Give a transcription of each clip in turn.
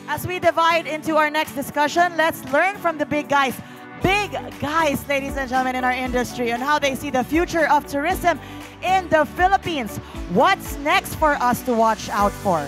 As we divide into our next discussion, let's learn from the big guys. Big guys, ladies and gentlemen, in our industry and how they see the future of tourism in the Philippines. What's next for us to watch out for?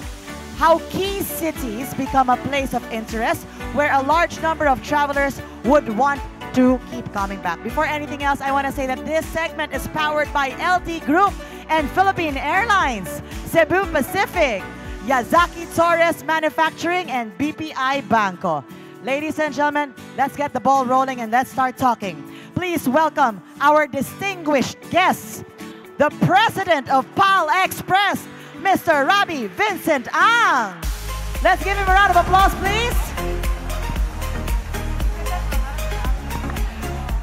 How key cities become a place of interest where a large number of travelers would want to keep coming back. Before anything else, I want to say that this segment is powered by LT Group and Philippine Airlines, Cebu Pacific, Yazaki Torres Manufacturing, and BPI Banco. Ladies and gentlemen, let's get the ball rolling and let's start talking. Please welcome our distinguished guests, the President of PAL Express, Mr. Robbie Vincent Ang. Let's give him a round of applause, please.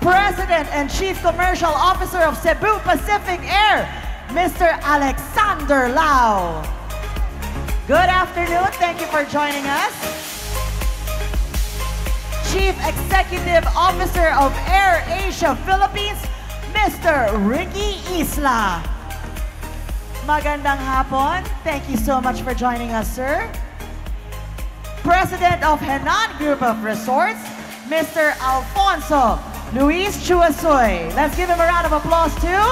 President and Chief Commercial Officer of Cebu Pacific Air, Mr. Alexander Lau. Good afternoon. Thank you for joining us. Chief Executive Officer of Air Asia Philippines, Mr. Ricky Isla. Magandang hapon. Thank you so much for joining us, sir. President of Henan Group of Resorts, Mr. Alfonso Luis Chuasoy. Let's give him a round of applause too.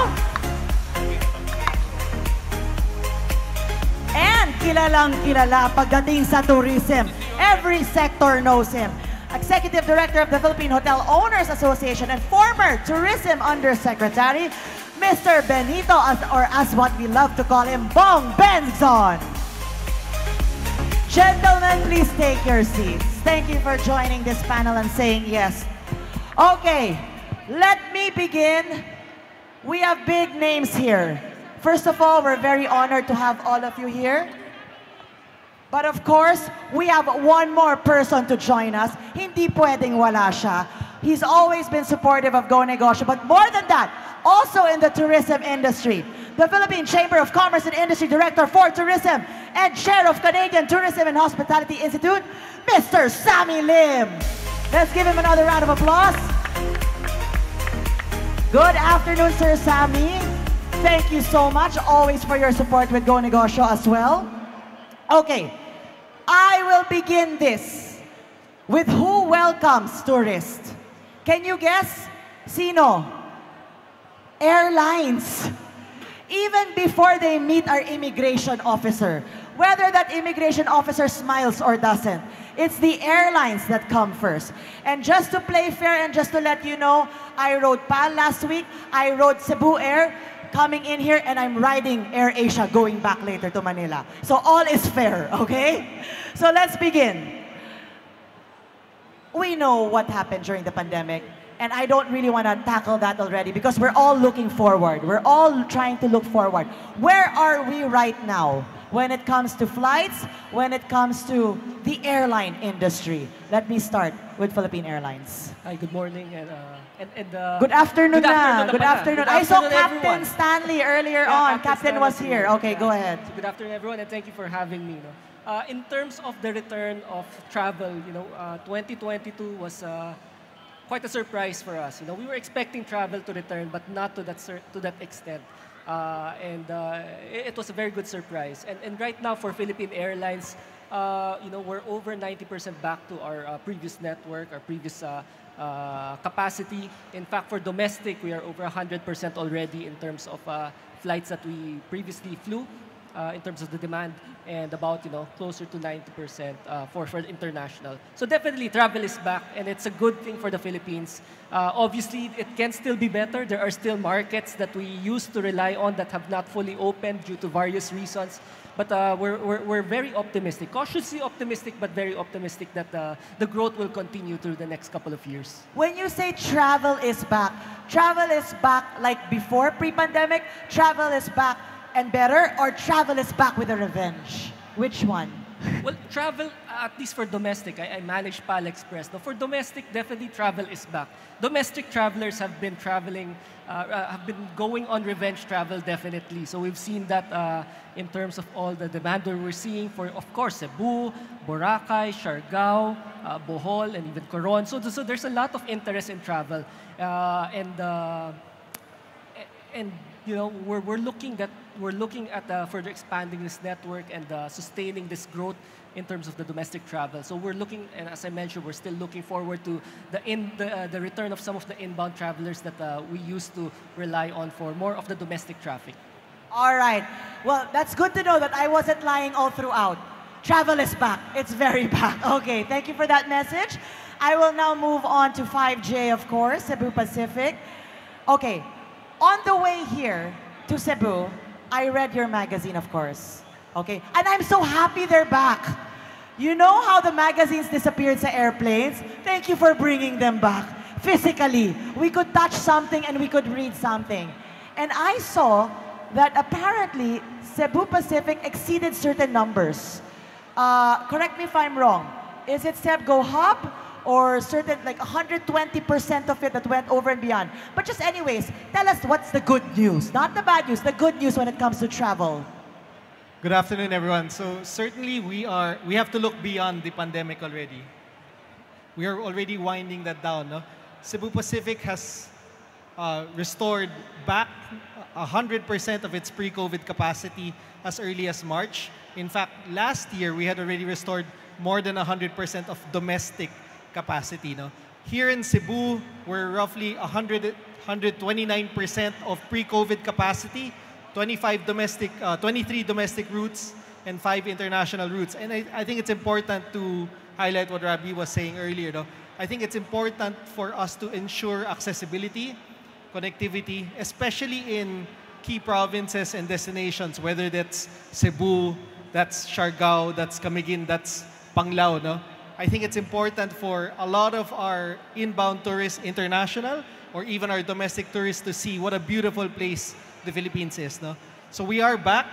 And kilalang kilala pagdating sa tourism. Every sector knows him. Executive Director of the Philippine Hotel Owners Association and former Tourism Undersecretary, Mr. Benito, as what we love to call him, Bong Benzon. Gentlemen, please take your seats. Thank you for joining this panel and saying yes. Okay, let me begin. We have big names here. First of all, we're very honored to have all of you here. But of course, we have one more person to join us. Hindi pwedeng wala siya. He's always been supportive of Go Negosyo, but more than that, also in the tourism industry. The Philippine Chamber of Commerce and Industry Director for Tourism and Chair of Canadian Tourism and Hospitality Institute, Mr. Sammy Lim. Let's give him another round of applause. Good afternoon, Sir Sammy. Thank you so much, always for your support with Go Negosyo as well. Okay, I will begin this with who welcomes tourists. Can you guess? Sino? Airlines. Even before they meet our immigration officer, whether that immigration officer smiles or doesn't, it's the airlines that come first. And just to play fair and just to let you know, I rode PAL last week, I rode Cebu Air, coming in here, and I'm riding Air Asia going back later to Manila. So all is fair, okay? So let's begin. We know what happened during the pandemic, and I don't really want to tackle that already because we're all looking forward. We're all trying to look forward. Where are we right now when it comes to flights, when it comes to the airline industry? Let me start with Philippine Airlines. Hi, good morning and good afternoon. Good afternoon. I saw Captain everyone. Stanley earlier on. Captain was here. Okay, go ahead. So good afternoon, everyone, and thank you for having me. In terms of the return of travel, 2022 was quite a surprise for us. We were expecting travel to return, but not to that extent. It was a very good surprise. And right now for Philippine Airlines, we're over 90% back to our previous network, our previous capacity. In fact, for domestic, we are over 100% already in terms of flights that we previously flew. In terms of the demand, and about closer to 90% for international. So definitely travel is back, and it's a good thing for the Philippines. Obviously, it can still be better. There are still markets that we used to rely on that have not fully opened due to various reasons. But we're very optimistic, cautiously optimistic, but very optimistic that the growth will continue through the next couple of years. When you say travel is back like before pre-pandemic, travel is back and better, or travel is back with a revenge? Which one? Well, travel, at least for domestic, I manage PAL Express. Now, for domestic, definitely travel is back. Domestic travelers have been traveling, have been going on revenge travel, definitely. So we've seen that in terms of all the demand that we're seeing for, of course, Cebu, Boracay, Siargao, Bohol, and even Coron. So there's a lot of interest in travel. And we're looking at further expanding this network and sustaining this growth in terms of the domestic travel. So we're looking, and as I mentioned, we're still looking forward to the return of some of the inbound travelers that we used to rely on for more of the domestic traffic. All right. Well, that's good to know that I wasn't lying all throughout. Travel is back. It's very back. Okay, thank you for that message. I will now move on to 5J, of course, Cebu Pacific. Okay, on the way here to Cebu, I read your magazine, of course. Okay, and I'm so happy they're back. You know how the magazines disappeared sa airplanes? Thank you for bringing them back. Physically, we could touch something and we could read something. And I saw that apparently Cebu Pacific exceeded certain numbers. Correct me if I'm wrong. Is it CebGo Hub or certain, like 120% of it that went over and beyond? But just anyways, tell us what's the good news. Not the bad news, the good news when it comes to travel. Good afternoon, everyone. So certainly we have to look beyond the pandemic already. We are already winding that down. No? Cebu Pacific has restored back 100% of its pre-COVID capacity as early as March. In fact, last year we had already restored more than 100% of domestic capacity. No? Here in Cebu, we're roughly 129% of pre-COVID capacity, 23 domestic routes, and 5 international routes. And I think it's important to highlight what Rabi was saying earlier. No? I think it's important for us to ensure accessibility, connectivity, especially in key provinces and destinations, whether that's Cebu, that's Siargao, that's Camiguin, that's Panglao. No? I think it's important for a lot of our inbound tourists, international, or even our domestic tourists to see what a beautiful place the Philippines is. No? So we are back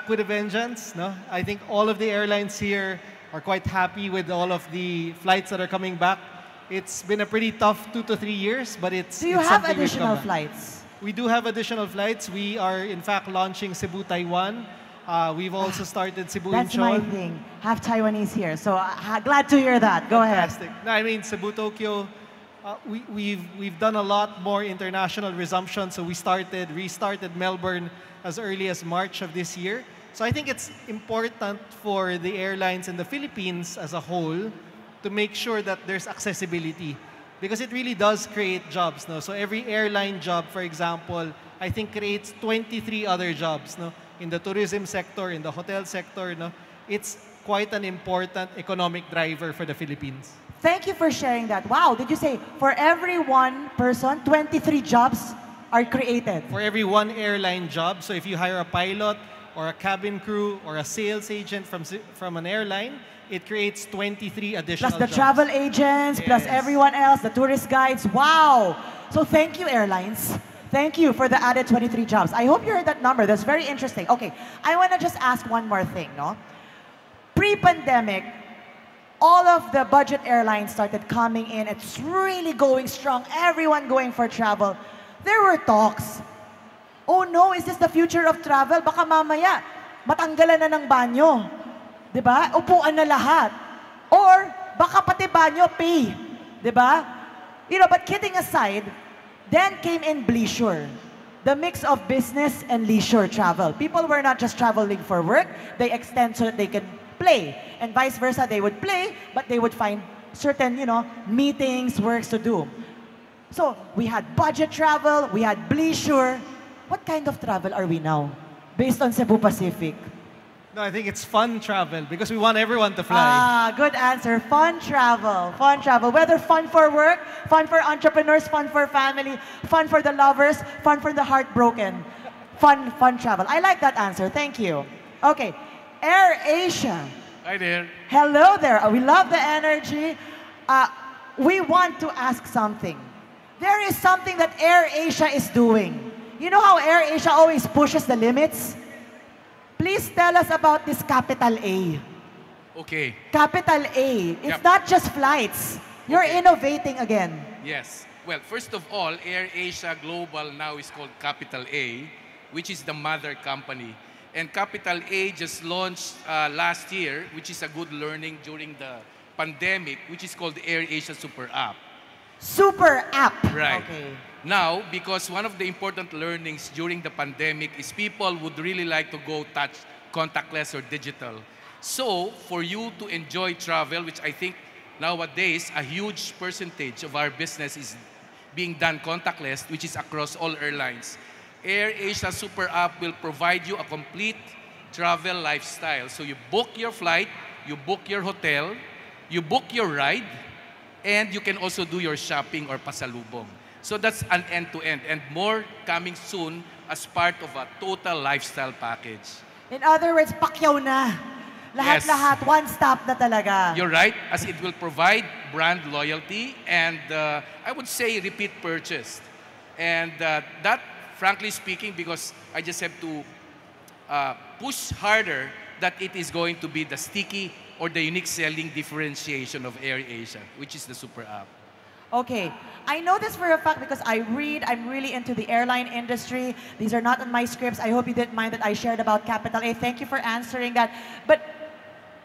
with a vengeance. No? I think all of the airlines here are quite happy with all of the flights that are coming back. It's been a pretty tough 2 to 3 years, but it's Do you have additional flights? We do have additional flights. We are, in fact, launching Cebu Taiwan. We've also started Cebu That's Incheon. my thing. Have Taiwanese here. So glad to hear that. Go Fantastic. ahead. No, I mean, Cebu Tokyo, we've done a lot more international resumption. So we restarted Melbourne as early as March of this year. So I think it's important for the airlines in the Philippines as a whole to make sure that there's accessibility, because it really does create jobs. No? So every airline job, for example, I think creates 23 other jobs. No? In the tourism sector, in the hotel sector. No? It's quite an important economic driver for the Philippines. Thank you for sharing that. Wow, did you say for every one person, 23 jobs are created? For every one airline job, so if you hire a pilot or a cabin crew or a sales agent from an airline, it creates 23 additional Plus the jobs. travel agents, plus Yes. everyone else, the tourist guides. Wow. So thank you, airlines. Thank you for the added 23 jobs. I hope you heard that number. That's very interesting. Okay, I want to just ask one more thing. No? Pre-pandemic, all of the budget airlines started coming in. It's really going strong. Everyone going for travel. There were talks. Oh no, is this the future of travel? Baka mamaya, matanggalan na ng banyo. Diba? Upuan na lahat. Or, baka pati banyo pay. Diba? You know, but kidding aside, then came in bleisure. The mix of business and leisure travel. People were not just traveling for work, they extend so that they can play. And vice versa, they would play, but they would find certain, you know, meetings, works to do. So, we had budget travel, we had bleisure. What kind of travel are we now? Based on Cebu Pacific. No, I think it's fun travel because we want everyone to fly. Ah, good answer. Fun travel. Fun travel. Whether fun for work, fun for entrepreneurs, fun for family, fun for the lovers, fun for the heartbroken. Fun travel. I like that answer. Thank you. Okay. Air Asia. Hi there. Hello there. We love the energy. We want to ask something. There is something that Air Asia is doing. You know how Air Asia always pushes the limits? Please tell us about this Capital A. Okay. Capital A. It's Yep. not just flights. You're Okay. innovating again. Yes. Well, first of all, Air Asia Global now is called Capital A, which is the mother company. And Capital A just launched last year, which is a good learning during the pandemic, which is called the Air Asia Super App. Super app. Right. Okay. Now, because one of the important learnings during the pandemic is people would really like to go touch contactless or digital. So, for you to enjoy travel, which I think nowadays a huge percentage of our business is being done contactless, which is across all airlines, AirAsia Super App will provide you a complete travel lifestyle. So you book your flight, you book your hotel, you book your ride, and you can also do your shopping or pasalubong. So that's an end-to-end, and more coming soon as part of a total lifestyle package. In other words, pakyaw na. Lahat-lahat, one stop na talaga. You're right, as it will provide brand loyalty and I would say repeat purchase. And that, frankly speaking, because I just have to push harder that it is going to be the sticky or the unique selling differentiation of AirAsia, which is the Super App. Okay, I know this for a fact because I'm really into the airline industry. These are not on my scripts. I hope you didn't mind that I shared about Capital A. Thank you for answering that. But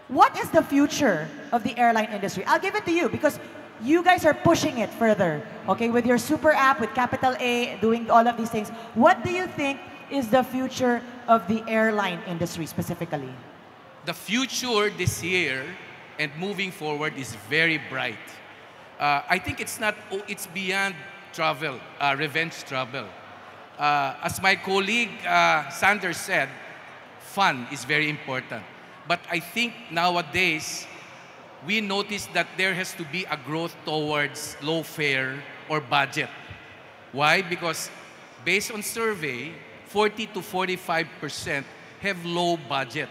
what is the future of the airline industry? I'll give it to you because you guys are pushing it further, okay, with your Super App, with Capital A, doing all of these things. What do you think is the future of the airline industry specifically? The future this year and moving forward is very bright. I think it's beyond travel, revenge travel. As my colleague Sanders said, fun is very important. But I think nowadays, we notice that there has to be a growth towards low fare or budget. Why? Because based on survey, 40 to 45% have low budget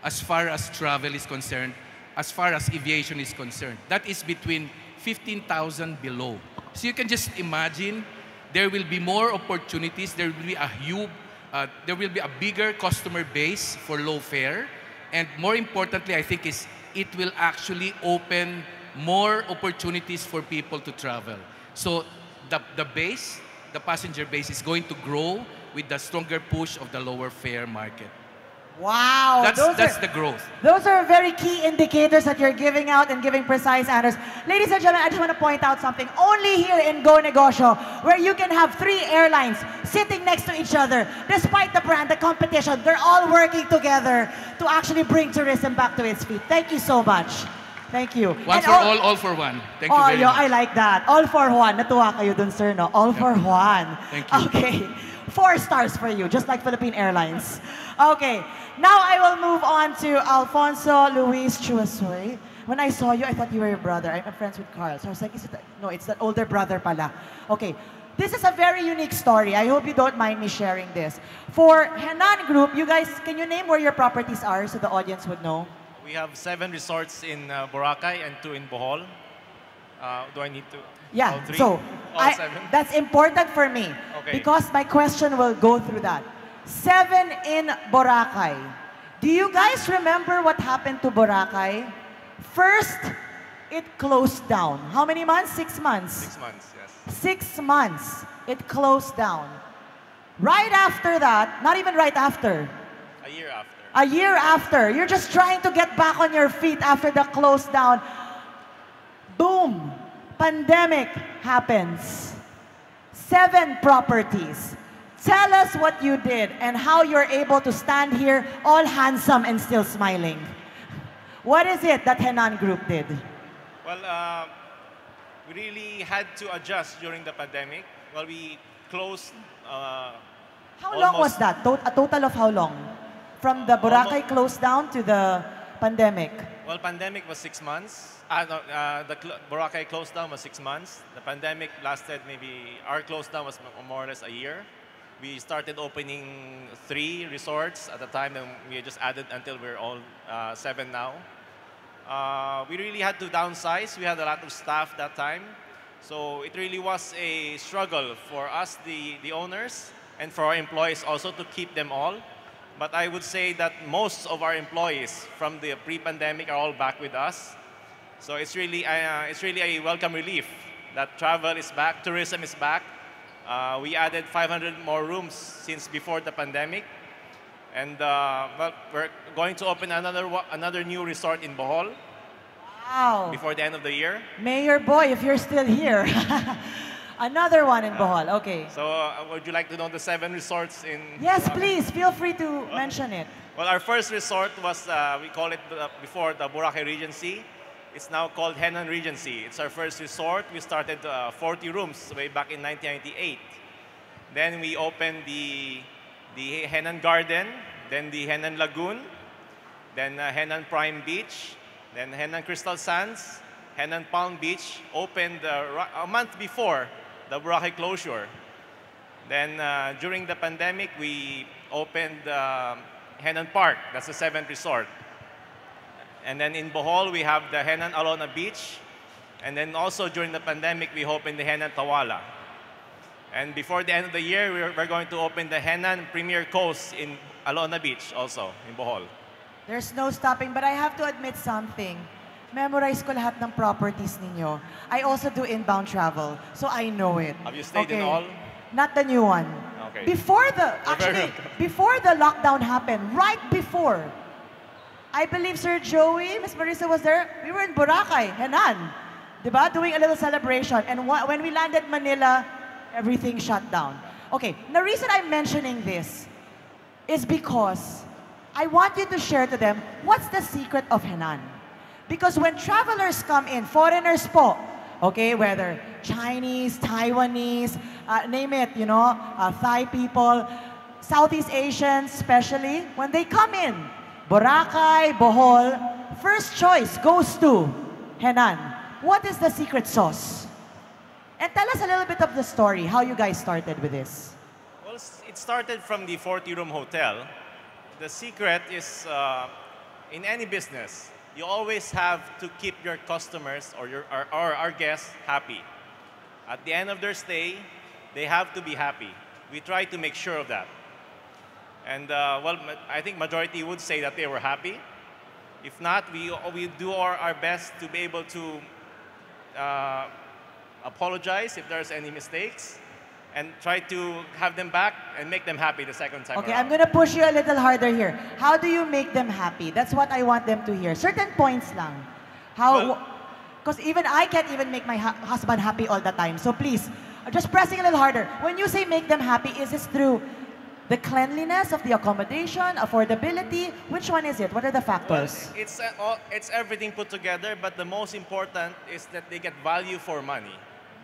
as far as travel is concerned, as far as aviation is concerned. That is between 15,000 below. So you can just imagine there will be more opportunities, there will be a bigger customer base for low fare, and more importantly, I think it will actually open more opportunities for people to travel. So the passenger base is going to grow with the stronger push of the lower fare market. Wow, that's the growth. Those are very key indicators that you're giving out and giving precise answers. Ladies and gentlemen, I just want to point out something. Only here in Go Negosyo, where you can have 3 airlines sitting next to each other, despite the brand, the competition, they're all working together to actually bring tourism back to its feet. Thank you so much. Thank you. One for all for one. Thank you very much. I like that. All for one. Natuwa kayo dun, sir, no? All for one. Thank you. Okay. 4 stars for you, just like Philippine Airlines. Okay. Now I will move on to Alfonso Luis Chuasoy. When I saw you, I thought you were your brother. I'm friends with Carl. So I was like, no, it's that older brother pala. Okay. This is a very unique story. I hope you don't mind me sharing this. For Henan Group, you guys, can you name where your properties are so the audience would know? We have 7 resorts in Boracay and 2 in Bohol. Do I need to? Yeah, all 3? so all 7? That's important for me because my question will go through that. 7 in Boracay. Do you guys remember what happened to Boracay? First, it closed down. How many months? 6 months? 6 months, yes. 6 months, it closed down. Right after that, not even right after. A year after. A year after, you're just trying to get back on your feet after the close down. Boom! Pandemic happens. 7 properties. Tell us what you did and how you're able to stand here all handsome and still smiling. What is it that Henan Group did? Well, we really had to adjust during the pandemic. Well, we closed How long was that? A total of how long? From the Boracay close down to the pandemic? Well, pandemic was 6 months. The Boracay closed down was 6 months. The pandemic lasted our close down was more or less a year. We started opening 3 resorts at the time, and we just added until we're all 7 now. We really had to downsize. We had a lot of staff that time. So it really was a struggle for us, the owners, and for our employees also to keep them all. But I would say that most of our employees from the pre-pandemic are all back with us. So it's really a welcome relief that travel is back, tourism is back. We added 500 more rooms since before the pandemic. And well, we're going to open another new resort in Bohol. Wow. before the end of the year. Mayor Boy, if you're still here. Another one in Bohol. Okay. So would you like to know the 7 resorts in? Yes, please. Feel free to mention it. Well, our first resort was, we call it before the Boracay Regency. It's now called Henan Regency. It's our first resort. We started 40 rooms way back in 1998. Then we opened the Henan Garden, then the Henan Lagoon, then Henan Prime Beach, then Henan Crystal Sands, Henan Palm Beach, opened a month before the Boracay closure. Then during the pandemic, we opened Henan Park, that's the 7th resort. And then in Bohol, we have the Henan Alona Beach. And then also during the pandemic, we opened the Henan Tawala. And before the end of the year, we're going to open the Henan Premier Coast in Alona Beach also, in Bohol. There's no stopping, but I have to admit something. Memorize ko lahat ng properties ninyo. I also do inbound travel, so I know it. Have you stayed in all? Not the new one. Okay. Before the, You're very actually, welcome. before the lockdown happened, right before, I believe Sir Joey, Miss Marissa was there. We were in Boracay, Henan, diba? Doing a little celebration. And when we landed Manila, everything shut down. Okay, the reason I'm mentioning this is because I want you to share to them what's the secret of Henan. Because when travelers come in, foreigners po, okay, whether Chinese, Taiwanese, name it, you know, Thai people, Southeast Asians especially, when they come in, Boracay, Bohol, first choice goes to Henan. What is the secret sauce? And tell us a little bit of the story, how you guys started with this. Well, it started from the 40-room hotel. The secret is, in any business, you always have to keep your customers or our guests happy. At the end of their stay, they have to be happy. We try to make sure of that. And well, I think majority would say that they were happy. If not, we do our best to be able to apologize if there's any mistakes and try to have them back and make them happy the second time Okay, around. I'm gonna push you a little harder here. How do you make them happy? That's what I want them to hear. Certain points lang. How, because even I can't even make my husband happy all the time. So please, just pressing a little harder. When you say make them happy, is this through the cleanliness of the accommodation, affordability? Which one is it? What are the factors? Well, it's everything put together, but the most important is that they get value for money.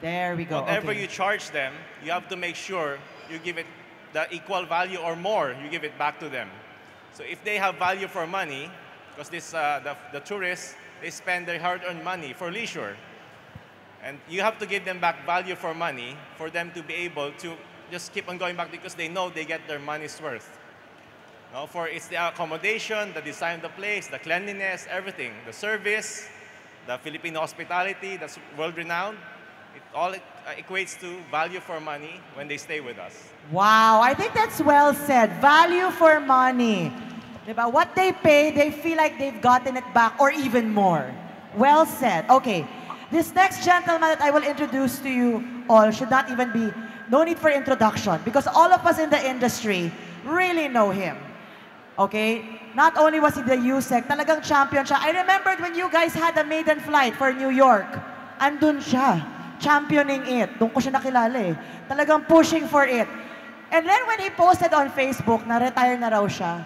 There we go. Whatever Okay. you charge them, you have to make sure you give it the equal value or more, you give it back to them. So if they have value for money, because the tourists, they spend their hard-earned money for leisure. And you have to give them back value for money for them to be able to just keep on going back because they know they get their money's worth. No, for it's the accommodation, the design of the place, the cleanliness, everything, the service, the Filipino hospitality that's world-renowned. It all equates to value for money when they stay with us. Wow, I think that's well said. Value for money. Diba? What they pay, they feel like they've gotten it back or even more. Well said. Okay, this next gentleman that I will introduce to you all should not even be, no need for introduction because all of us in the industry really know him. Okay? Not only was he the USEC, talagang champion siya. I remembered when you guys had a maiden flight for New York. Andun siya. Championing it. Doon ko siya nakilala eh. Talagang pushing for it. And then when he posted on Facebook na retire na raw siya,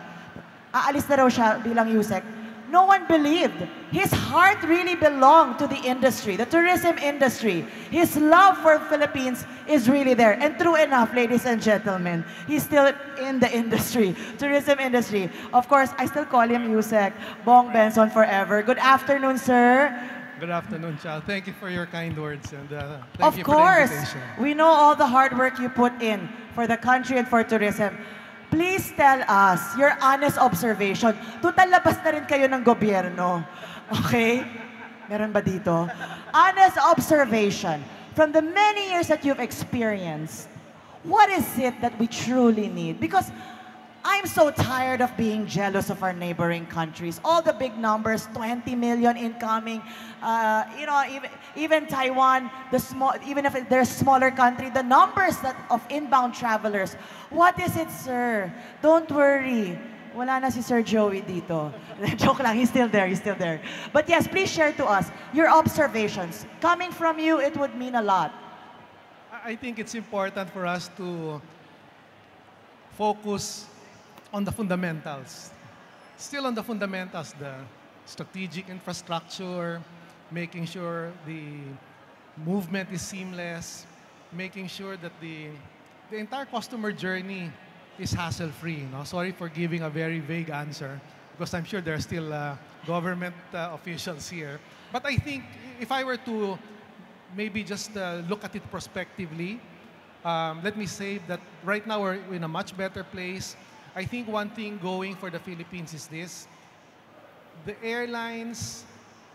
aalis na raw siya bilang USEC, no one believed. His heart really belonged to the industry, the tourism industry. His love for Philippines is really there. And true enough, ladies and gentlemen, he's still in the industry, tourism industry. Of course, I still call him USEC, Bong Benson forever. Good afternoon, sir. Good afternoon, Chal. Thank you for your kind words and thank Of you for the course, invitation. we know all the hard work you put in for the country and for tourism. Please tell us your honest observation. Total labas na rin kayo ng gobyerno. Okay? Meron ba dito? Honest observation. From the many years that you've experienced, what is it that we truly need? Because I'm so tired of being jealous of our neighboring countries. All the big numbers, 20 million incoming. You know, even Taiwan, even if they're a smaller country, the numbers of inbound travelers. What is it, sir? Don't worry. Wala na si Sir Joey dito. Joke lang, he's still there, he's still there. But yes, please share to us your observations. Coming from you, it would mean a lot. I think it's important for us to focus on the fundamentals. Still on the fundamentals, the strategic infrastructure, making sure the movement is seamless, making sure that the entire customer journey is hassle-free. No? Sorry for giving a very vague answer because I'm sure there are still government officials here. But I think if I were to maybe just look at it prospectively, let me say that right now we're in a much better place. I think one thing going for the Philippines is this. The airlines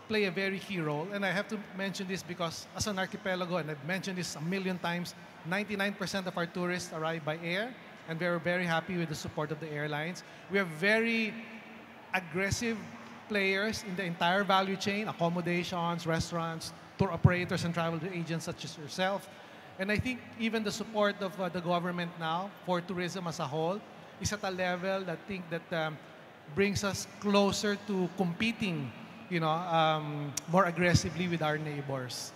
play a very key role, and I have to mention this because as an archipelago, and I've mentioned this a million times, 99% of our tourists arrive by air, and we're very happy with the support of the airlines. We have very aggressive players in the entire value chain, accommodations, restaurants, tour operators, and travel agents such as yourself. And I think even the support of the government now for tourism as a whole is at a level that I think that brings us closer to competing, more aggressively with our neighbors.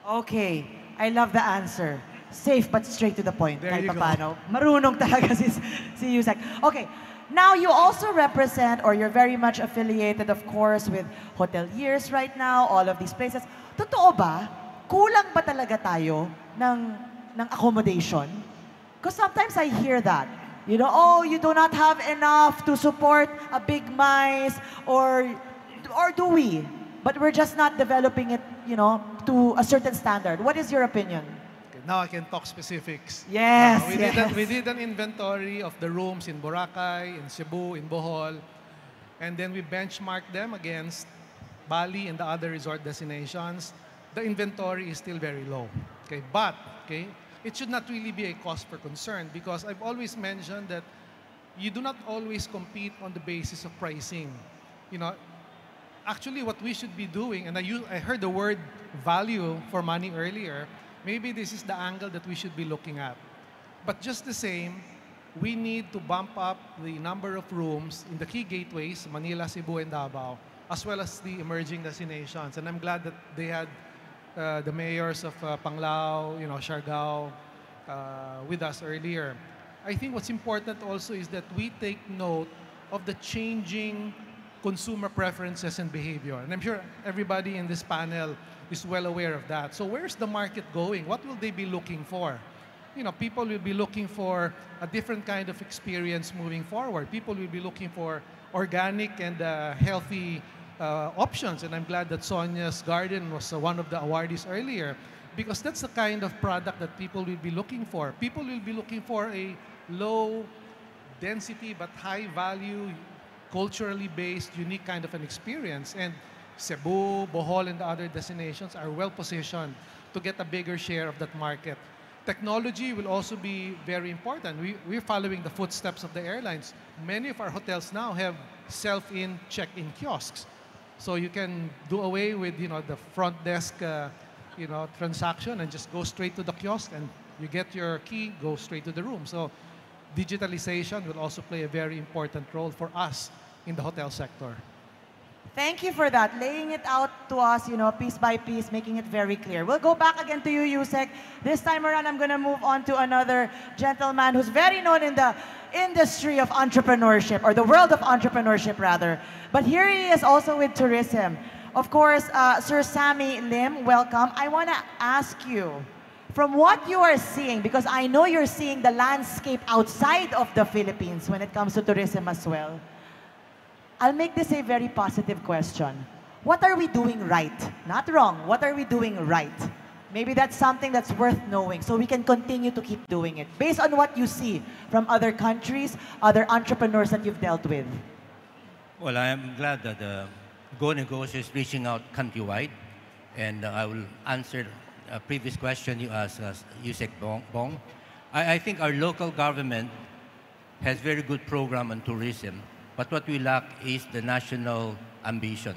Okay, I love the answer. Safe but straight to the point. There Kahit you go. papaano. Marunong talaga si Yusek. Okay, now you also represent, or you're very much affiliated, of course, with hoteliers right now, all of these places. Totoo ba? Kulang ba talaga tayo ng accommodation? Because sometimes I hear that. Oh, you do not have enough to support a big MICE, or do we? But we're just not developing it, to a certain standard. What is your opinion? Okay, now I can talk specifics. Yes, We did an inventory of the rooms in Boracay, in Cebu, in Bohol, and then we benchmarked them against Bali and the other resort destinations. The inventory is still very low. Okay, but it should not really be a cause for concern because I've always mentioned that you do not always compete on the basis of pricing. Actually what we should be doing, and I heard the word value for money earlier, maybe this is the angle that we should be looking at. But just the same, we need to bump up the number of rooms in the key gateways, Manila, Cebu, and Davao, as well as the emerging destinations. And I'm glad that they had the mayors of Panglao, Siargao, with us earlier. I think what's important also is that we take note of the changing consumer preferences and behavior. And I'm sure everybody in this panel is well aware of that. So where's the market going? What will they be looking for? People will be looking for a different kind of experience moving forward. People will be looking for organic and healthy options. And I'm glad that Sonia's Garden was one of the awardees earlier because that's the kind of product that people will be looking for. People will be looking for a low density but high value, culturally based, unique kind of an experience. And Cebu, Bohol, and the other destinations are well positioned to get a bigger share of that market. Technology will also be very important. We're following the footsteps of the airlines. Many of our hotels now have self-in, check-in kiosks. So you can do away with, the front desk, transaction and just go straight to the kiosk and you get your key, go straight to the room. So digitalization will also play a very important role for us in the hotel sector. Thank you for that, laying it out to us, piece by piece, making it very clear. We'll go back again to you, Yusek. This time around, I'm going to move on to another gentleman who's very known in the industry of entrepreneurship, or the world of entrepreneurship, rather. But here he is also with tourism. Of course, Sir Sammy Lim, welcome. I want to ask you, from what you are seeing, because I know you're seeing the landscape outside of the Philippines when it comes to tourism as well, I'll make this a very positive question. What are we doing right? Not wrong. What are we doing right? Maybe that's something that's worth knowing so we can continue to keep doing it based on what you see from other countries, other entrepreneurs that you've dealt with. Well, I am glad that Go Negosyo is reaching out countrywide, and I will answer a previous question you asked Yusek Bong. I think our local government has very good program on tourism, but what we lack is the national ambition.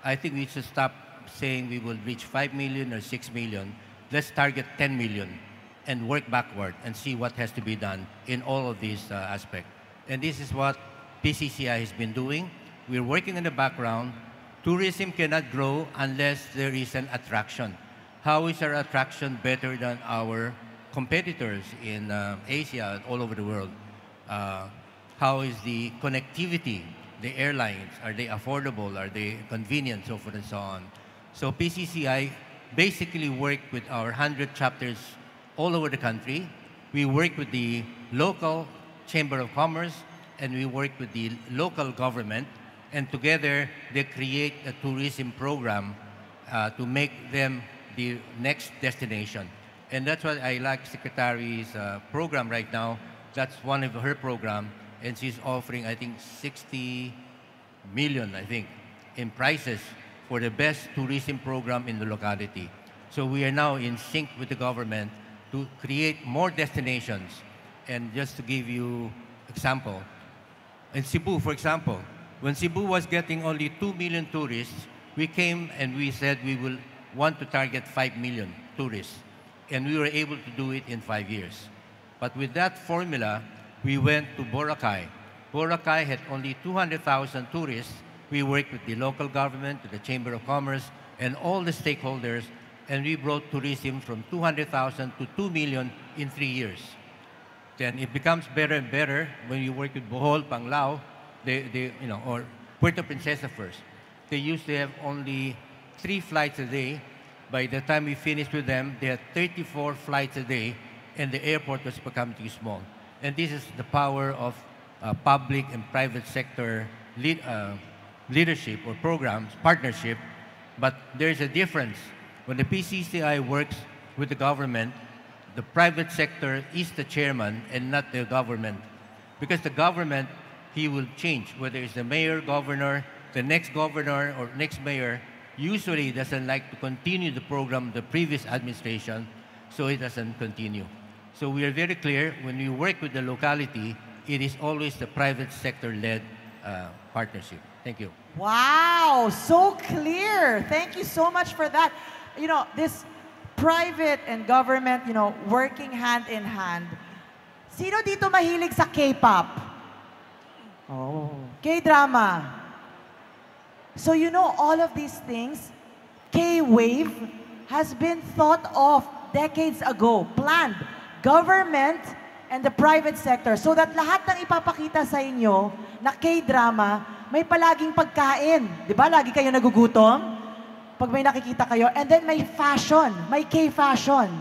I think we should stop saying we will reach 5 million or 6 million. Let's target 10 million and work backward and see what has to be done in all of these aspects. And this is what PCCI has been doing. We're working in the background. Tourism cannot grow unless there is an attraction. How is our attraction better than our competitors in Asia and all over the world? How is the connectivity, the airlines? Are they affordable? Are they convenient? So forth and so on. So PCCI basically work with our 100 chapters all over the country. We work with the local Chamber of Commerce and we work with the local government, and together they create a tourism program to make them the next destination. And that's what I like Secretary's program right now. That's one of her program, and she's offering, I think, 60 million, I think, in prizes for the best tourism program in the locality. So we are now in sync with the government to create more destinations. And just to give you example, in Cebu, for example, when Cebu was getting only 2 million tourists, we came and we said we will want to target 5 million tourists. And we were able to do it in 5 years. But with that formula, we went to Boracay. Boracay had only 200,000 tourists. We worked with the local government, with the Chamber of Commerce, and all the stakeholders, and we brought tourism from 200,000 to 2 million in 3 years. Then it becomes better and better when you work with Bohol, Panglao, or Puerto Princesa first. They used to have only 3 flights a day. By the time we finished with them, they had 34 flights a day, and the airport was becoming too small. And this is the power of public and private sector leadership or programs, partnership. But there's a difference. When the PCCI works with the government, the private sector is the chairman and not the government. Because the government, he will change, whether it's the mayor, governor, the next governor, or next mayor, usually doesn't like to continue the program of the previous administration, so it doesn't continue. So we are very clear, when we work with the locality, it is always the private sector-led partnership. Thank you. Wow, so clear. Thank you so much for that. You know, this private and government, you know, working hand in hand. Sino dito mahilig sa K-pop? Oh. K-drama. So you know all of these things, K-Wave has been thought of decades ago, planned, government and the private sector, so that lahat ng ipapakita sa inyo na K-drama, may palaging pagkain. Di ba? Lagi kayo nagugutom pag may nakikita kayo. And then may fashion, may K-fashion.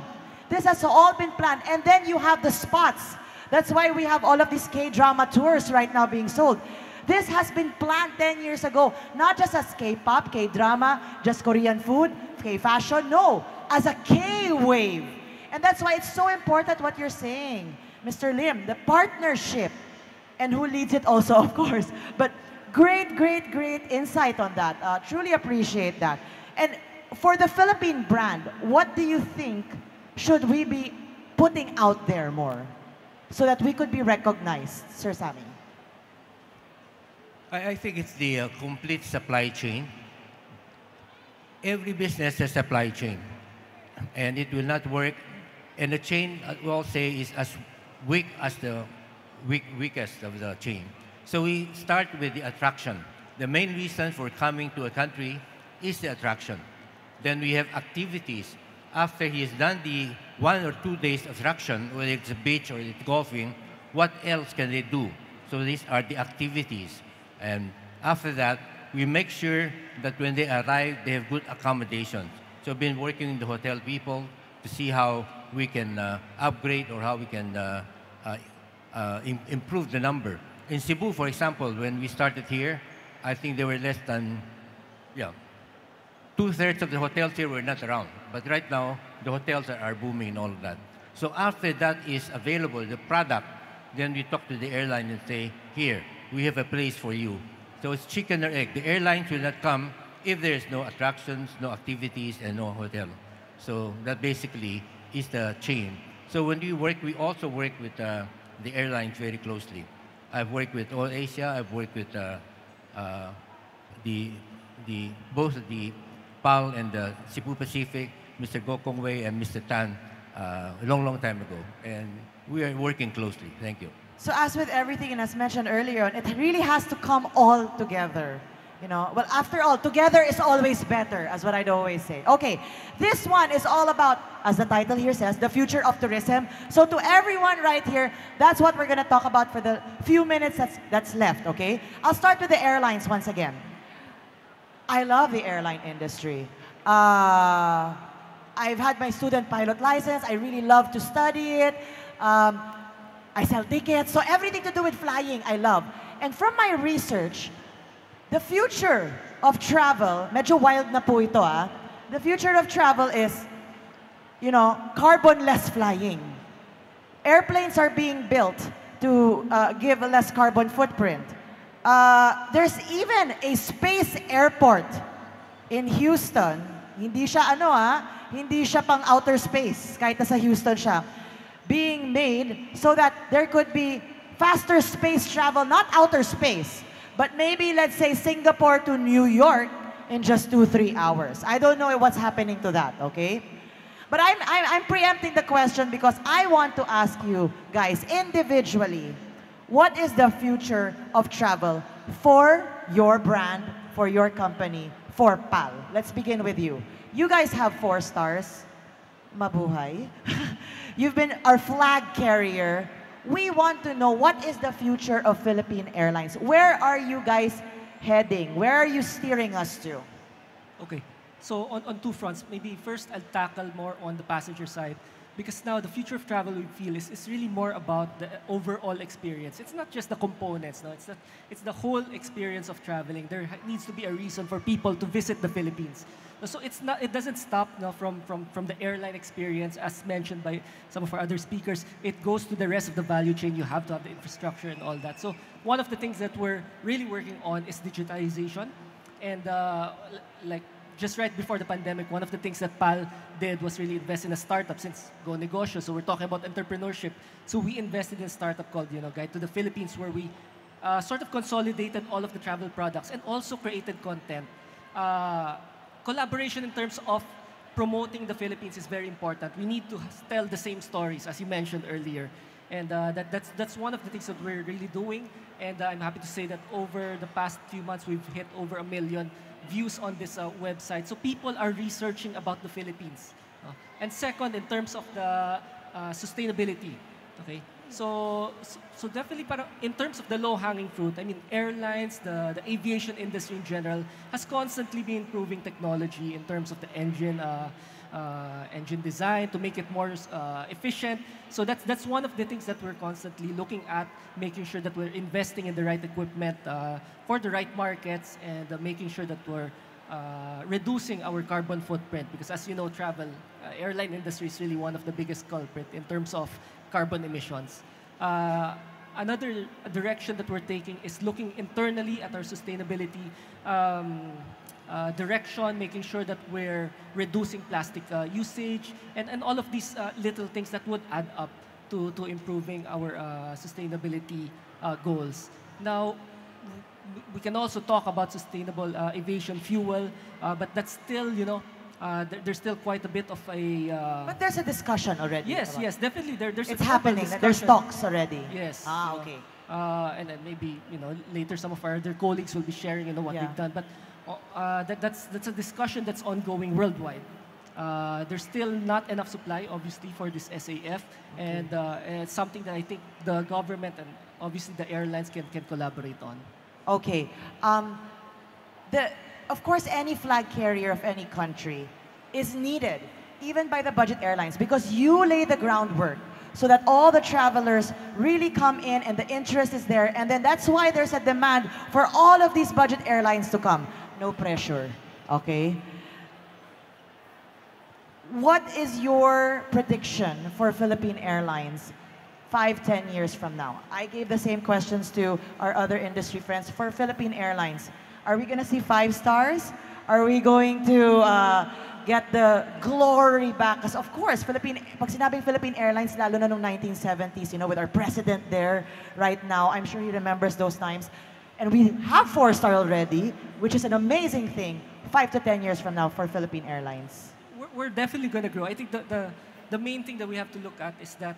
This has all been planned. And then you have the spots. That's why we have all of these K-drama tours right now being sold. This has been planned 10 years ago, not just as K-pop, K-drama, just Korean food, K-fashion, no, as a K-wave. And that's why it's so important what you're saying, Mr. Lim, the partnership, and who leads it also, of course. But great, great, great insight on that. Truly appreciate that. And for the Philippine brand, what do you think should we be putting out there more so that we could be recognized, Sir Sammy? I think it's the complete supply chain. Every business has a supply chain, and it will not work. And the chain, we'll say, is as weak as the weakest of the chain. So we start with the attraction. The main reason for coming to a country is the attraction. Then we have activities. After he has done the 1 or 2 days attraction, whether it's a beach or it's golfing, what else can they do? So these are the activities. And after that, we make sure that when they arrive, they have good accommodations. So I've been working with the hotel people to see how we can upgrade or how we can improve the number. In Cebu, for example, when we started here, I think there were less than, 2/3 of the hotels here were not around. But right now, the hotels are booming and all of that. So after that is available, the product, then we talk to the airline and say, here, we have a place for you. So it's chicken or egg. The airlines will not come if there is no attractions, no activities, and no hotel. So that basically is the chain. So when we work, we also work with the airlines very closely. I've worked with All Asia. I've worked with both the PAL and the Cebu Pacific, Mr. Go Kong Wei and Mr. Tan, a long, long time ago. And we are working closely. Thank you. So as with everything, and as mentioned earlier, it really has to come all together. You know, well, after all, together is always better, as what I'd always say. Okay, this one is all about, as the title here says, the future of tourism. So to everyone right here, that's what we're going to talk about for the few minutes that's left, okay? I'll start with the airlines once again. I love the airline industry. I've had my student pilot license. I really love to study it. I sell tickets. So everything to do with flying, I love. And from my research, the future of travel, medyo wild na po ito the future of travel is, you know, carbon-less flying. Airplanes are being built to give a less carbon footprint. There's even a space airport in Houston. Hindi siya hindi siya pang outer space, kahit nasa Houston siya. Being made so that there could be faster space travel, not outer space, but maybe, let's say, Singapore to New York in just 2-3 hours. I don't know what's happening to that, okay? But I'm preempting the question because I want to ask you guys individually, what is the future of travel for your brand, for your company, for PAL? Let's begin with you. You guys have 4 stars. Mabuhay. You've been our flag carrier. We want to know, what is the future of Philippine Airlines? Where are you guys heading? Where are you steering us to? Okay, so on 2 fronts. Maybe first I'll tackle more on the passenger side, because now the future of travel, we feel, is really more about the overall experience. It's not just the components, no? It's the whole experience of traveling. There needs to be a reason for people to visit the Philippines. So it doesn't stop from the airline experience, as mentioned by some of our other speakers. It goes to the rest of the value chain. You have to have the infrastructure and all that. So one of the things that we're really working on is digitization. And like just right before the pandemic, one of the things that PAL did was really invest in a startup, since Go Negosyo. So we're talking about entrepreneurship. So we invested in a startup called, Guide to the Philippines, where we sort of consolidated all of the travel products and also created content. Collaboration in terms of promoting the Philippines is very important. We need to tell the same stories, as you mentioned earlier. And that's one of the things that we're really doing. And I'm happy to say that over the past few months, we've hit over 1 million views on this website. So people are researching about the Philippines. And second, in terms of the sustainability, okay? So definitely, in terms of the low-hanging fruit, I mean, airlines, the aviation industry in general, has constantly been improving technology in terms of the engine design to make it more efficient. So that's one of the things that we're constantly looking at, making sure that we're investing in the right equipment for the right markets, and making sure that we're reducing our carbon footprint. Because as you know, airline industry is really one of the biggest culprit in terms of carbon emissions. Another direction that we're taking is looking internally at our sustainability direction, making sure that we're reducing plastic usage, and all of these little things that would add up to improving our sustainability goals. Now, we can also talk about sustainable aviation fuel, but that's still, there's still quite a bit of a... But there's a discussion already. Yes, definitely. There's it's happening. There's talks already. Yes. Okay. And then maybe, later some of our other colleagues will be sharing, what they've done. But that's a discussion that's ongoing worldwide. There's still not enough supply, obviously, for this SAF. Okay. And it's something that I think the government and obviously the airlines can collaborate on. Okay. Of course, any flag carrier of any country is needed, even by the budget airlines, because you lay the groundwork so that all the travelers really come in and the interest is there. And then that's why there's a demand for all of these budget airlines to come. No pressure, okay? What is your prediction for Philippine Airlines 5-10 years from now? I gave the same questions to our other industry friends. For Philippine Airlines, are we going to see 5 stars? Are we going to get the glory back? Because of course, pag sinabing Philippine Airlines, lalo na nung 1970s, with our president there right now, I'm sure he remembers those times. And we have 4-star already, which is an amazing thing 5 to 10 years from now for Philippine Airlines. We're definitely going to grow. I think the main thing that we have to look at is that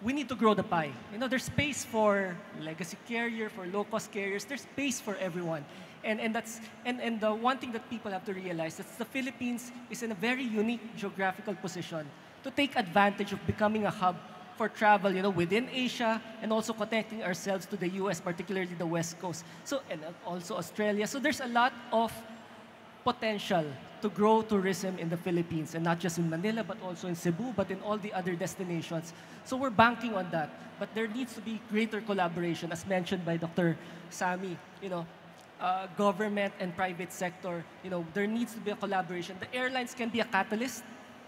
we need to grow the pie. You know, there's space for legacy carrier, for low-cost carriers. There's space for everyone. And the one thing that people have to realize is the Philippines is in a very unique geographical position to take advantage of becoming a hub for travel, you know, within Asia and also connecting ourselves to the US, particularly the West Coast. So, and also Australia. So there's a lot of potential to grow tourism in the Philippines, and not just in Manila, but also in Cebu, but in all the other destinations. So we're banking on that. But there needs to be greater collaboration, as mentioned by Dr. Sammy, you know, government and private sector, you know, there needs to be a collaboration. The airlines can be a catalyst,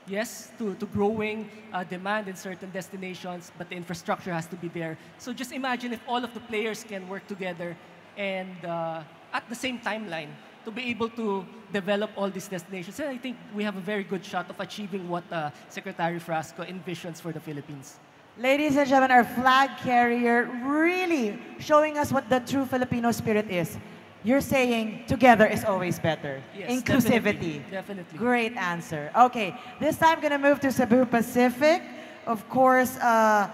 yes, to growing demand in certain destinations, but the infrastructure has to be there. So just imagine if all of the players can work together and at the same timeline to be able to develop all these destinations. And I think we have a very good shot of achieving what Secretary Frasco envisions for the Philippines. Ladies and gentlemen, our flag carrier really showing us what the true Filipino spirit is. You're saying together is always better. Yes, Inclusivity. Definitely. Great answer. Okay, this time I'm going to move to Cebu Pacific. Of course, the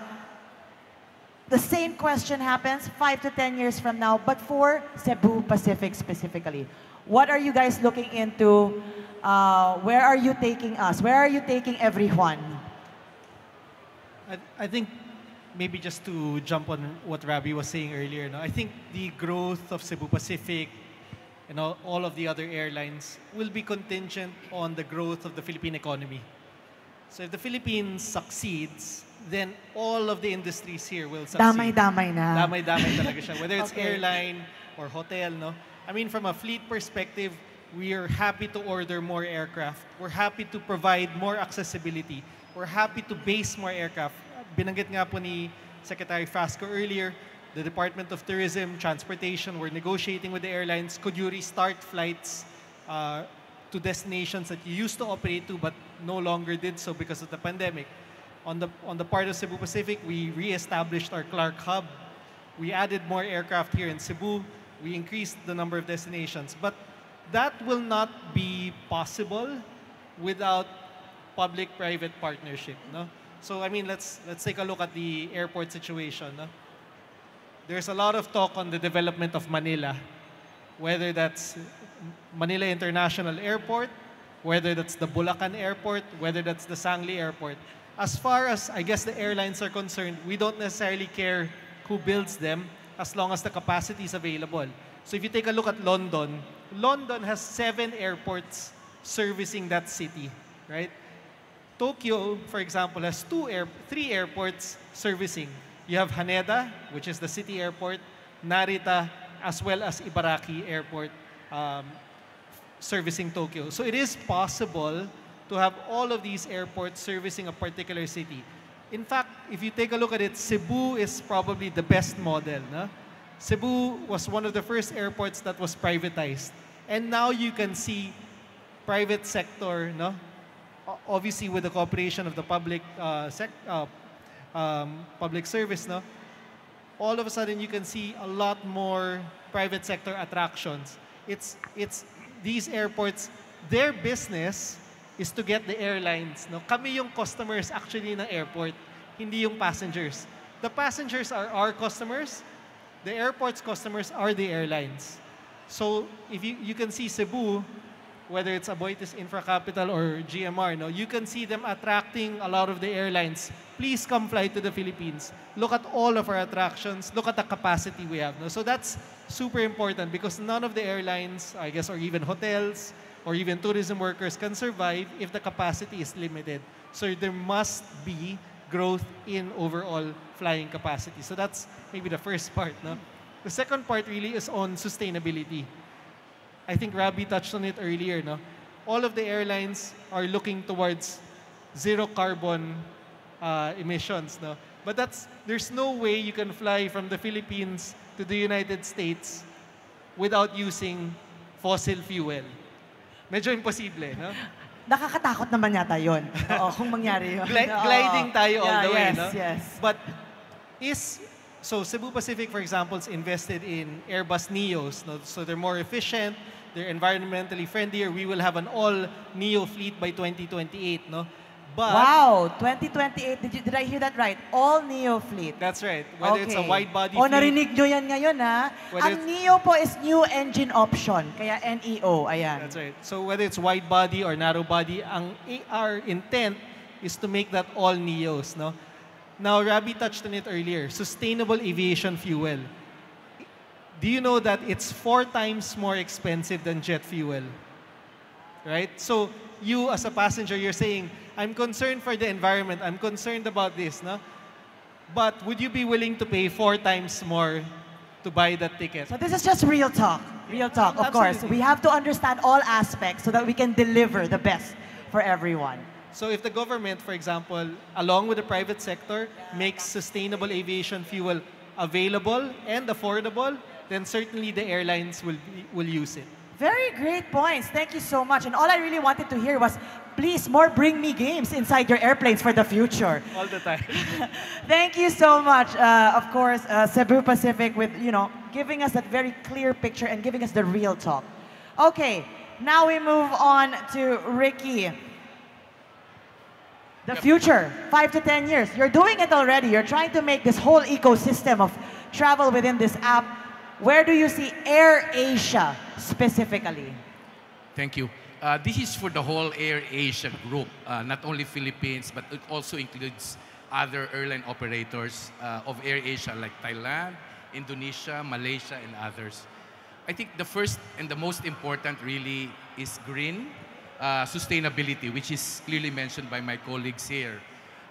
same question happens 5 to 10 years from now, but for Cebu Pacific specifically. What are you guys looking into? Where are you taking us? Where are you taking everyone? I think maybe just to jump on what Rabi was saying earlier, no? I think the growth of Cebu Pacific and all of the other airlines will be contingent on the growth of the Philippine economy. So if the Philippines succeeds, then all of the industries here will succeed. Damay-damay na. Damay-damay talaga siya. Whether it's Okay. airline or hotel, no? I mean, from a fleet perspective, we are happy to order more aircraft. We're happy to provide more accessibility. We're happy to base more aircraft. Binanggit nga po ni Secretary Frasco earlier, the Department of Tourism, Transportation, we're negotiating with the airlines. Could you restart flights to destinations that you used to operate to but no longer did so because of the pandemic? On the part of Cebu Pacific, we re-established our Clark hub. We added more aircraft here in Cebu. We increased the number of destinations. But that will not be possible without public-private partnership. No? So I mean, let's take a look at the airport situation. No? There's a lot of talk on the development of Manila, whether that's Manila International Airport, whether that's the Bulacan Airport, whether that's the Sangli Airport. As far as, I guess, the airlines are concerned, we don't necessarily care who builds them as long as the capacity is available. So if you take a look at London, London has 7 airports servicing that city, right? Tokyo, for example, has 3 airports servicing. You have Haneda, which is the city airport, Narita, as well as Ibaraki Airport servicing Tokyo. So it is possible to have all of these airports servicing a particular city. In fact, if you take a look at it, Cebu is probably the best model. No? Cebu was one of the first airports that was privatized. And now you can see private sector, no? Obviously with the cooperation of the public public service, no? All of a sudden you can see a lot more private sector attractions. It's these airports, their business is to get the airlines, no? Kami yung customers actually ng airport, hindi yung passengers. The passengers are our customers, the airport's customers are the airlines. So if you can see Cebu, whether it's Aboitiz Infracapital or GMR, no, you can see them attracting a lot of the airlines. Please come fly to the Philippines. Look at all of our attractions. Look at the capacity we have. No? So that's super important because none of the airlines, I guess, or even hotels, or even tourism workers can survive if the capacity is limited. So there must be growth in overall flying capacity. So that's maybe the first part. No? The second part really is on sustainability. I think Rabi touched on it earlier. No? All of the airlines are looking towards zero carbon emissions. No? But there's no way you can fly from the Philippines to the United States without using fossil fuel. Medyo imposible, no? Nakakatakot naman yata yun. Oo, kung mangyari yun. Gliding tayo all the way, yes, no? Yes. But so Cebu Pacific, for example, is invested in Airbus Neos. No? So they're more efficient, they're environmentally friendlier. We will have an all-Neo fleet by 2028. No? But Wow, 2028, did I hear that right? All NEO fleet. that's right. Whether it's a wide body O, fleet, narinig nyo yan ngayon, ha? Whether Ang NEO po is new engine option, kaya NEO, ayan. that's right. So whether it's wide body or narrow body, our intent is to make that all NEOs, no? Now, Rabi touched on it earlier. Sustainable aviation fuel. Do you know that it's 4 times more expensive than jet fuel? Right? So you as a passenger, you're saying, I'm concerned for the environment. I'm concerned about this, no? But would you be willing to pay 4 times more to buy that ticket? So this is just real talk. Real talk, of course. Absolutely. We have to understand all aspects so that we can deliver the best for everyone. So if the government, for example, along with the private sector, makes sustainable aviation fuel available and affordable, then certainly the airlines will use it. Very great points. Thank you so much. And all I really wanted to hear was, please, more bring me games inside your airplanes for the future. All the time. Thank you so much. Of course, Cebu Pacific with, giving us that very clear picture and giving us the real talk. Okay, now we move on to Ricky. The future, 5 to 10 years. You're doing it already. You're trying to make this whole ecosystem of travel within this app. Where do you see AirAsia specifically? Thank you. This is for the whole AirAsia group, not only Philippines, but it also includes other airline operators of AirAsia like Thailand, Indonesia, Malaysia, and others. I think the first and the most important really is green sustainability, which is clearly mentioned by my colleagues here.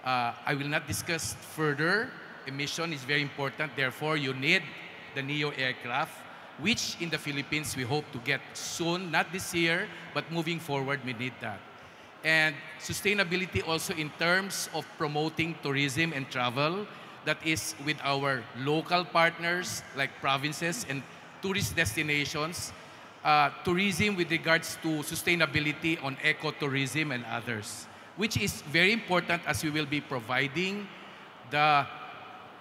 I will not discuss further. Emission is very important. Therefore, you need the NEO aircraft, which in the Philippines we hope to get soon, not this year, but moving forward we need that. And sustainability also in terms of promoting tourism and travel, that is with our local partners like provinces and tourist destinations, tourism with regards to sustainability on ecotourism and others, which is very important as we will be providing the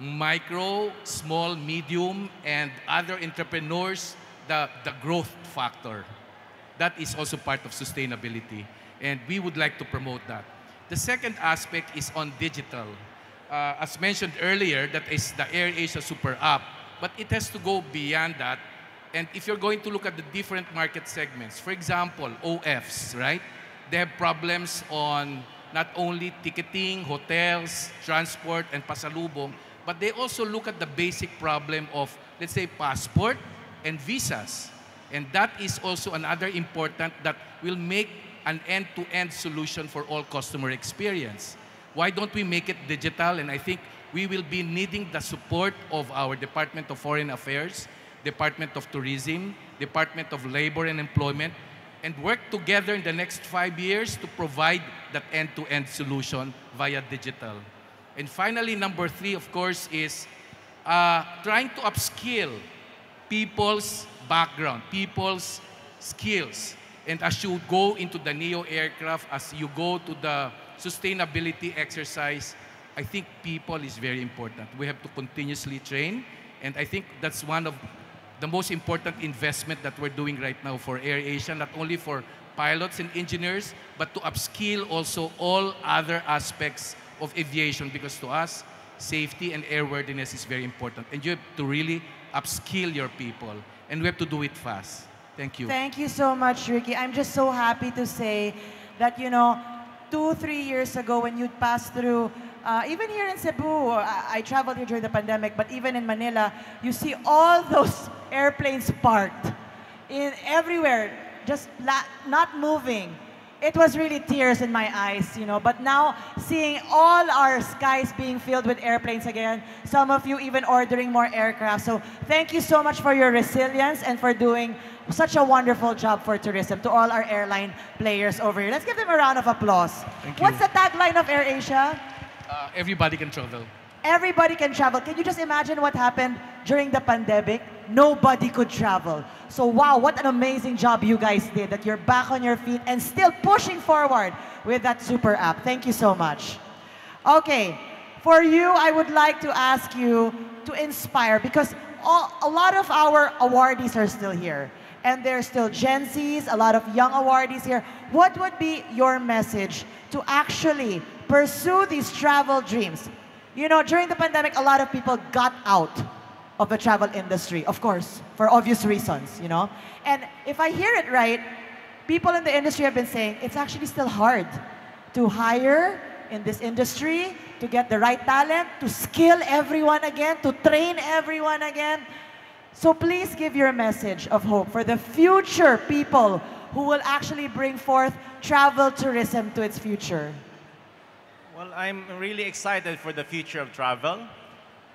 micro, small, medium, and other entrepreneurs the growth factor. That is also part of sustainability, and we would like to promote that. The second aspect is on digital. As mentioned earlier, that is the AirAsia Super App, but it has to go beyond that. And if you're going to look at the different market segments, for example, OFs, right? They have problems on not only ticketing, hotels, transport, and pasalubong, but they also look at the basic problem of, let's say, passport and visas. And that is also another important that will make an end-to-end solution for all customer experience. Why don't we make it digital? And I think we will be needing the support of our Department of Foreign Affairs, Department of Tourism, Department of Labor and Employment, and work together in the next 5 years to provide that end-to-end solution via digital. And finally, number 3, of course, is trying to upskill people's background, people's skills. And as you go into the NEO aircraft, as you go to the sustainability exercise, I think people is very important. We have to continuously train, and I think that's one of the most important investment that we're doing right now for AirAsia, not only for pilots and engineers, but to upskill also all other aspects of aviation, because to us, safety and airworthiness is very important. And you have to really upskill your people, and we have to do it fast. Thank you. Thank you so much, Ricky. I'm just so happy to say that, 2-3 years ago when you passed through, even here in Cebu, I traveled here during the pandemic, but even in Manila, you see all those airplanes parked everywhere, just not moving. It was really tears in my eyes, but now seeing all our skies being filled with airplanes again, some of you even ordering more aircraft. So thank you so much for your resilience and for doing such a wonderful job for tourism to all our airline players over here. Let's give them a round of applause. Thank you. What's the tagline of AirAsia? Everybody can travel. Everybody can travel. Can you just imagine what happened during the pandemic? Nobody could travel. So wow, what an amazing job you guys did, that you're back on your feet and still pushing forward with that super app. Thank you so much. Okay, for you, I would like to ask you to inspire, because a lot of our awardees are still here. And there's still Gen Zs, a lot of young awardees here. What would be your message to actually pursue these travel dreams. You know, during the pandemic, a lot of people got out of the travel industry, of course, for obvious reasons, you know. And if I hear it right, people in the industry have been saying it's actually still hard to hire in this industry, to get the right talent, to skill everyone again, to train everyone again. So please give your message of hope for the future people who will actually bring forth travel tourism to its future. Well, I'm really excited for the future of travel,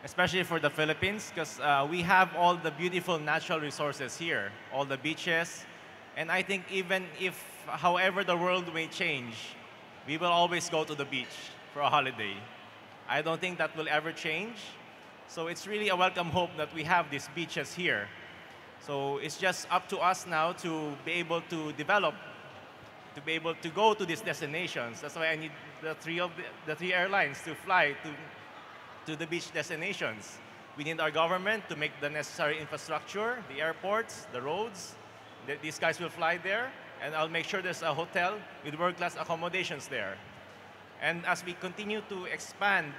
especially for the Philippines, because we have all the beautiful natural resources here, all the beaches. And I think even if, however the world may change, we will always go to the beach for a holiday. I don't think that will ever change. So it's really a welcome hope that we have these beaches here. So it's just up to us now to be able to develop, to be able to go to these destinations. That's why I need the three airlines to fly to the beach destinations. We need our government to make the necessary infrastructure, the airports, the roads. These guys will fly there, and I'll make sure there's a hotel with world-class accommodations there. And as we continue to expand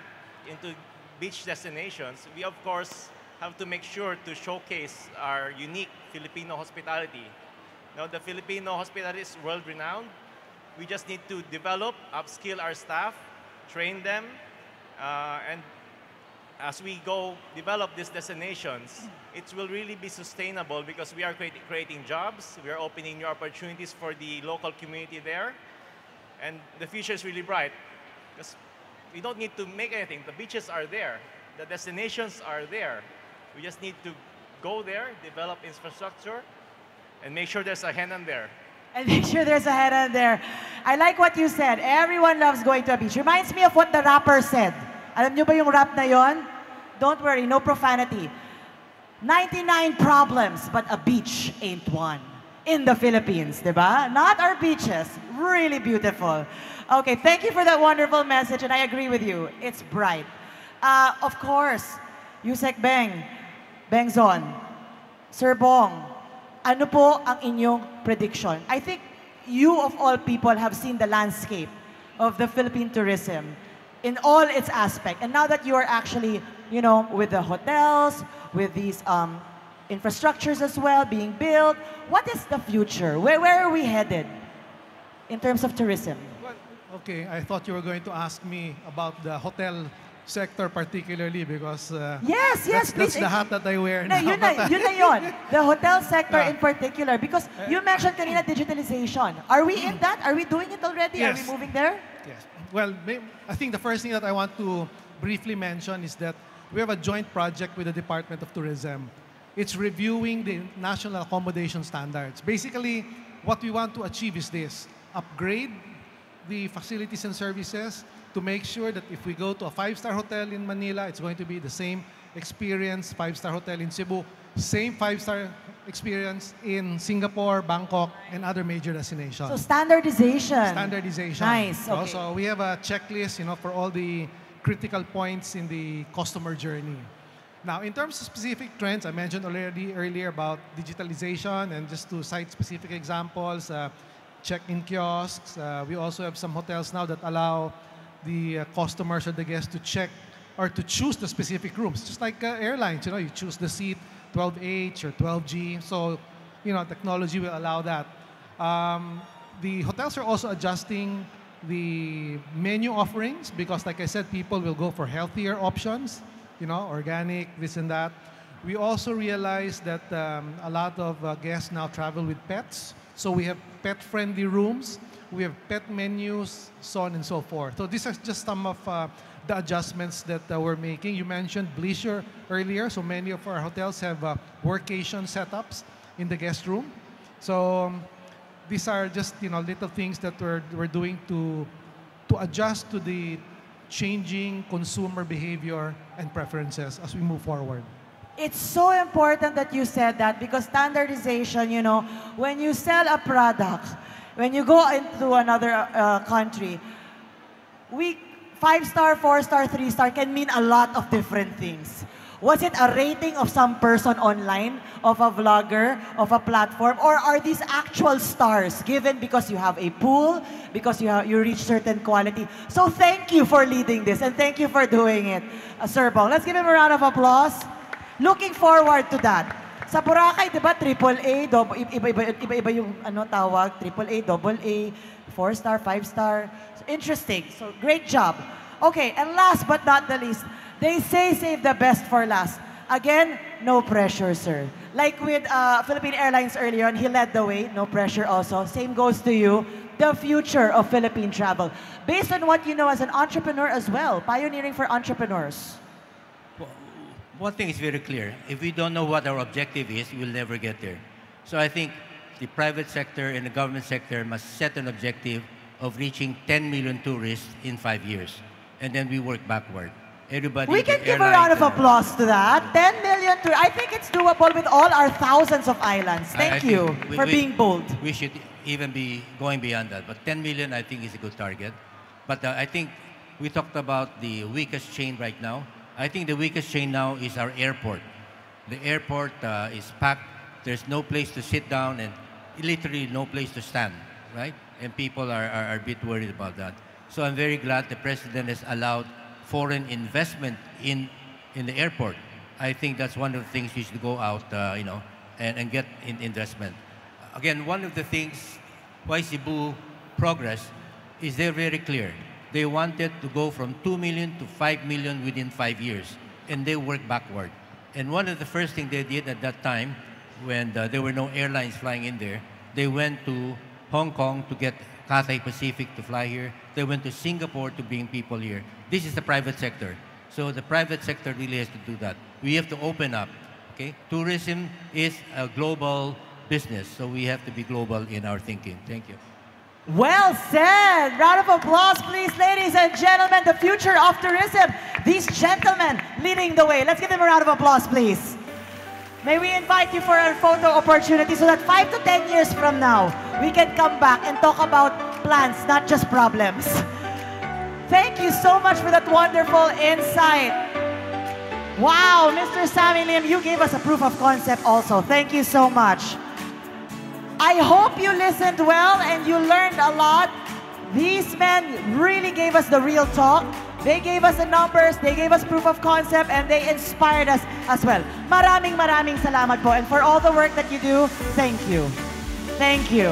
into beach destinations, we of course have to make sure to showcase our unique Filipino hospitality. Now, the Filipino hospitality is world-renowned. We just need to develop, upskill our staff, train them, and as we go develop these destinations, it will really be sustainable because we are creating jobs, we are opening new opportunities for the local community there, and the future is really bright because we don't need to make anything. The beaches are there, the destinations are there. We just need to go there, develop infrastructure, and make sure there's a henan there. And make sure there's a henan there. I like what you said. Everyone loves going to a beach. Reminds me of what the rapper said. Alam nyo ba yung rap na yon? Don't worry, no profanity. 99 problems, but a beach ain't one. In the Philippines, diba? Not our beaches. Really beautiful. Okay, thank you for that wonderful message, and I agree with you. It's bright. Of course, Yusek Beng, Bengzon, Sir Bong, ano po ang inyong prediction? I think you of all people have seen the landscape of the Philippine tourism in all its aspects. And now that you are actually, you know, with the hotels, with these infrastructures as well being built, what is the future? Where are we headed in terms of tourism? Well, okay, I thought you were going to ask me about the hotel sector particularly because yes, that's please. the hat that I wear No, now. yun na yun. The hotel sector in particular, because you mentioned kanina digitalization. Are we in that? Are we doing it already? Yes. Are we moving there? Yes. Well, I think the first thing that I want to briefly mention is that we have a joint project with the Department of Tourism. It's reviewing the national accommodation standards. Basically, what we want to achieve is this: upgrade the facilities and services to make sure that if we go to a five-star hotel in Manila, it's going to be the same experience, five-star hotel in Cebu, same five-star experience in Singapore, Bangkok, and other major destinations. So standardization. Standardization. Nice. Okay. Also, we have a checklist, for all the critical points in the customer journey. Now, in terms of specific trends, I mentioned already earlier about digitalization, and just to cite specific examples, check-in kiosks. We also have some hotels now that allow the customers or the guests to check or to choose the specific rooms. Just like airlines, you choose the seat 12H or 12G. So, technology will allow that. The hotels are also adjusting the menu offerings because, like I said, people will go for healthier options, organic, this and that. We also realize that a lot of guests now travel with pets. So we have pet-friendly rooms. We have pet menus, so on and so forth. So these are just some of the adjustments that we're making. You mentioned bleisure earlier, so many of our hotels have workation setups in the guest room. So these are just little things that we're doing to adjust to the changing consumer behavior and preferences as we move forward. It's so important that you said that because standardization, when you sell a product, when you go into another country, 5-star, 4-star, 3-star can mean a lot of different things. Was it a rating of some person online, of a vlogger, of a platform, or are these actual stars given because you have a pool, because you reach certain quality? So thank you for leading this and thank you for doing it, Sir Bong. Let's give him a round of applause. Looking forward to that. Sa Boracay, di ba, AAA, iba-iba yung tawag, AAA, AA, 4-star, 5-star. Interesting. So great job. Okay, and last but not the least, they say save the best for last. Again, no pressure, sir. Like with Philippine Airlines earlier on, he led the way, no pressure also. Same goes to you. The future of Philippine travel. Based on what you know as an entrepreneur as well, pioneering for entrepreneurs. Well, one thing is very clear. If we don't know what our objective is, we'll never get there. So I think the private sector and the government sector must set an objective of reaching 10 million tourists in 5 years. And then we work backward. Everybody, we can give a round of applause to that. 10 million I think it's doable with all our thousands of islands. Thank you for being bold. We should even be going beyond that. But 10 million, I think, is a good target. But I think we talked about the weakest chain right now. I think the weakest chain now is our airport. The airport is packed. There's no place to sit down and literally no place to stand, right? And people are a bit worried about that. So I'm very glad the President has allowed foreign investment in the airport. I think that's one of the things you should go out, and get investment. Again, one of the things why Cebu progress is they're very clear. They wanted to go from 2 million to 5 million within 5 years, and they worked backward. And one of the first things they did at that time, when there were no airlines flying in there, they went to Hong Kong to get Cathay Pacific to fly here. They went to Singapore to bring people here. This is the private sector. So the private sector really has to do that. We have to open up. Okay? Tourism is a global business, so we have to be global in our thinking. Thank you. Well said. Round of applause, please, ladies and gentlemen. The future of tourism. These gentlemen leading the way. Let's give them a round of applause, please. May we invite you for a photo opportunity so that 5 to 10 years from now, we can come back and talk about plans, not just problems. Thank you so much for that wonderful insight. Wow, Mr. Sammy Lim, you gave us a proof of concept also. Thank you so much. I hope you listened well and you learned a lot. These men really gave us the real talk. They gave us the numbers, they gave us proof of concept, and they inspired us as well. Maraming salamat po. And for all the work that you do, thank you. Thank you.